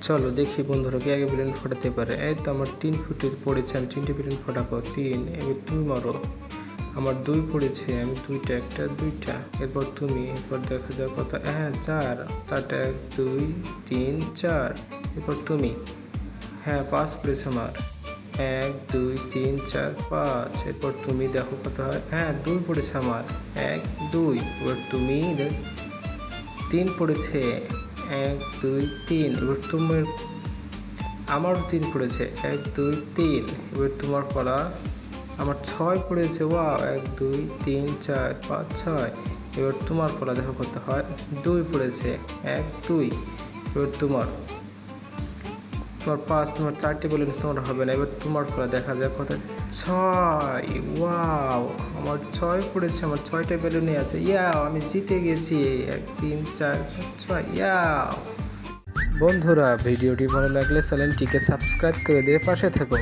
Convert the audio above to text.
চলো দেখি বন্ধুরা কে আগে বেলুন ফোটাতে পারে। এই তো আমার 3 ফুটে পড়েছে, আমি 3টে বেলুন ফোটাবো। 3, এবার তুমি মারো। আমার 2 পড়েছে, আমি 2টা, একটা 2টা। এরপর তুমি, এরপর দেখা যাক কত। হ্যাঁ 4, 4টা 1 2 3 4। এরপর তুমি। হ্যাঁ 5 পড়েছে আমার। 1 2 3 4 5। এরপর তুমি দেখো কত হয়। হ্যাঁ 2 পড়েছে আমার। 1 2। এবার তুমি 3 পড়েছে। 1 2 3। এবার তোমার, আমারও 3 পড়েছে। 1 2 3। এবার তোমার পড়া। আমার 6 পড়েছে। ওয়াও, 1 2 3 4 5 6। এবার তোমার পড়া দেখো কত হয়। 2 পড়েছে। 1 2। এবার তোমার 5, তোমার 4টে ব্যালেন্স তোমার হবে না। এবার তোমার পড়া দেখা যায় কত। 6। ওয়াও, আমার 6 পড়েছে। আমার 6টে বেলুনই আছে। ইয়াও, আমি জিতে গেছি। 1 3 4 5 6। ইয়াও। বন্ধুরা ভিডিওটি ভালো লাগলে চ্যানেলটিকে সাবস্ক্রাইব করে দিয়ে পাশে থেকো।